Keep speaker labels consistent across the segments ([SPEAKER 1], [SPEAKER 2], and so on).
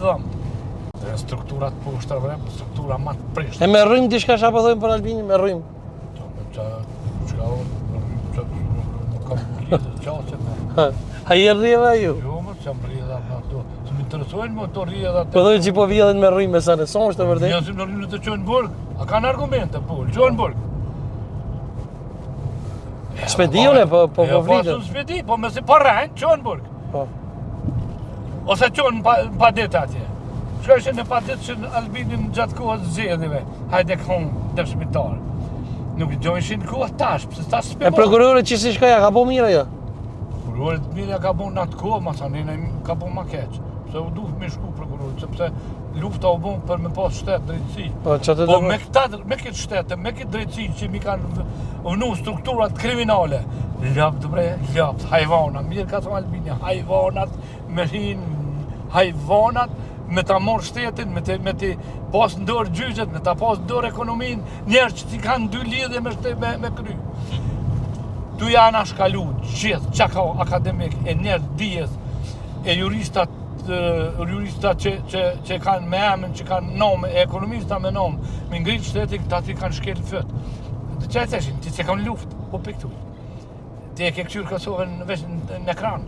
[SPEAKER 1] dhëmë. Strukturat poshtë vrem, struktura më të prishtë.
[SPEAKER 2] E me rrym diçka çfarë po thojmë për Albinin, me rrym.
[SPEAKER 1] Nuk kam lidhë qaqet me.
[SPEAKER 2] A i rrjeve ju?
[SPEAKER 1] Jo, më që më rrjedha ato. Së më interesojnë më të rrjedha ato.
[SPEAKER 2] Po dojnë që po vjedhen me rrym me sa në son, është të vërdet?
[SPEAKER 1] Njësim në rrymë të qojnë burg. A kanë argumente, po, qojnë burg.
[SPEAKER 2] Spedione, po vlitën.
[SPEAKER 1] Po spedi, po me si po rrejnë, qojnë burg.
[SPEAKER 2] Po.
[SPEAKER 1] Ose qojnë në padet atje. Shko ishe në padet që në Albinin gjatë kohës zgjedhjeve. Hajde kënë dëshmitar. Nuk i gjojnë kohë tash, pëse tash s'pe
[SPEAKER 2] E prokurorit që si shka ja, ka po mira jo?
[SPEAKER 1] Prokurorit mirë ja ka bo në atë kohë, masa nene ka bo ma keq. Se u duhet me shku prokurorit, sepse lufta u bon për me pas shtetë drejtësi. Po me këtë shtetë, me këtë drejtësi që mi kanë vënu strukturat kriminale. Ljapt bre, ljapt, hajvana, mirë ka të Albania, hajvanat, me hinë hajvanat, me ta morë shtetin, me të pas ndorë gjyqet, me ta pas ndorë ekonomin, njerë që ti kanë dy lidhje me kry. Tu janë ashkalu, gjithë, që ka akademik, e njerë dijes, e juristat që kanë me emën, që kanë nomë, e ekonomista me nomë, me ngritë shtetin, ta ti kanë shkelë fëtë. Dhe që e theshin, ti që kanë luft, po për këtu. Ti e ke këqyrë Kosovën veç në ekran.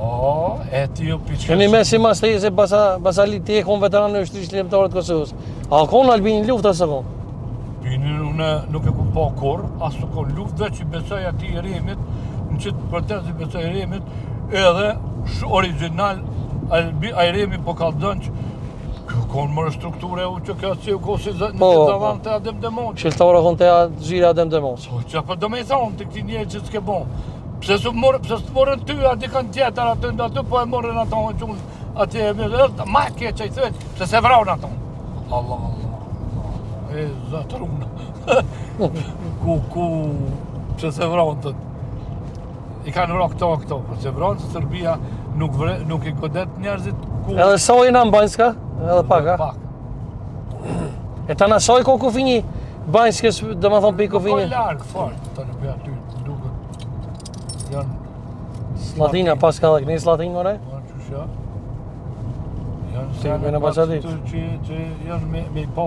[SPEAKER 1] O, e ti jo piqës.
[SPEAKER 2] Keni me si mas të jese basali ti e konë veteranë në ushtrisë lejmëtarët Kosovës. A konë Albinin luft asë konë?
[SPEAKER 1] Unë nuk e ku pa kur, asë konë luft, dhe që besoj ati i remit, në qitë protest i besoj i remit, edhe original, a i remi po ka dënë që konë mërë strukture u që kjo si u ko si në të zavan të Adem Demon.
[SPEAKER 2] Shiltore konë të zhira Adem Demon.
[SPEAKER 1] Që për do me i thonë të këti njerë që s'ke bon. Pse të morën ty, ati kanë tjetër aty, po e morën ato në qunë, ati e mirë, ma ke që i thëtë, pse se vraunë ato. Allah, e zatrunë. Pse se vraunë të. I kanë vrau këto, për se vraunë se Serbia nuk i godet njerëzit ku...
[SPEAKER 2] Edhe soj në Banjska, edhe pak, a?
[SPEAKER 1] Pak.
[SPEAKER 2] E ta në soj ko kufinji Banjskës, dhe më thonë për i kufinji?
[SPEAKER 1] Ko largë, fort, të në për aty, duke.
[SPEAKER 2] Slatina, pas ka dhe këni Slatin, mëre?
[SPEAKER 1] Qëshja.
[SPEAKER 2] Ti me në bacatit.
[SPEAKER 1] Që janë me i po.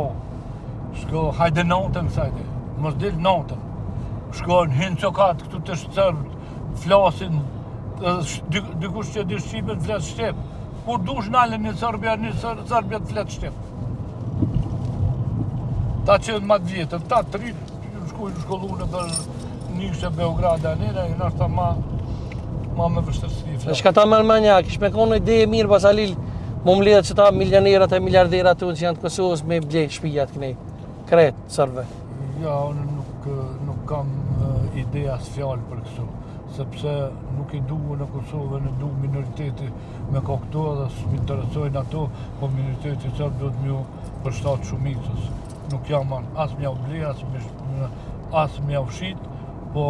[SPEAKER 1] Shko, hajde natën, sajde. Mos del natën. Shko në hinë qokatë, këtu të sërbët, flasin, dikush që di Shqipën, flasë Shqip. Kur dush nalën një Serbja të fletë Shqip. Ta që në matë vjetën, ta të rritë, shkollu në për njështë Beograda njëra, në është ta ma me vështërsi.
[SPEAKER 2] Dhe shka ta Mërmënja, kish me konë ide e mirë pas Alil, më mledhë që ta milionerat e miliarderat të unë që janë të Kosovës me blejë shpijat kënej, kretë, sërve.
[SPEAKER 1] Ja, unë nuk kam ideja së fjallë për këso, sepse nuk i duhu në Kosovë, në duhu minoriteti me ka këto dhe së më interesojnë ato, po minoriteti sërë do të mjo përshtatë shumicës. Nuk jam asë mja u blejë, asë mja u shqitë, po...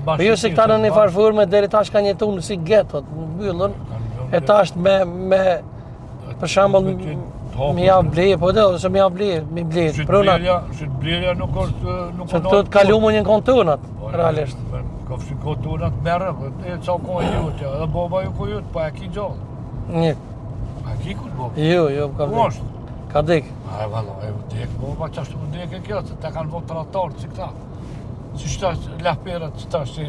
[SPEAKER 2] Po jo se këta në një farëforme deri tash kanë jetu në si getot, në byllën, e tash me për shambull, mi javë bleje, po dhe, ose mi javë bleje, mi bleje, prunat.
[SPEAKER 1] Shqytë blerja nuk është...
[SPEAKER 2] Se të të kalu më një në kontunat, realisht.
[SPEAKER 1] Ka fshin kontunat merë, e qa kohë jutë, edhe boba ju ko jutë, pa e ki gjallë.
[SPEAKER 2] Një.
[SPEAKER 1] Pa e ki kush boba?
[SPEAKER 2] Jo, ka dek. Ka dek.
[SPEAKER 1] A e valla, e dek boba, qashtu më dek e kjo, se te kanë votë tratarë, si këta. Si shtash lahperat që tash që...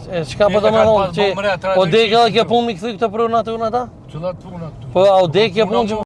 [SPEAKER 2] E qka po të më thonë që... O dek edhe kjo punë mi këthy këtë prunat unë ata?
[SPEAKER 1] Qëllat punat tu?
[SPEAKER 2] Po, o dek kjo punë që...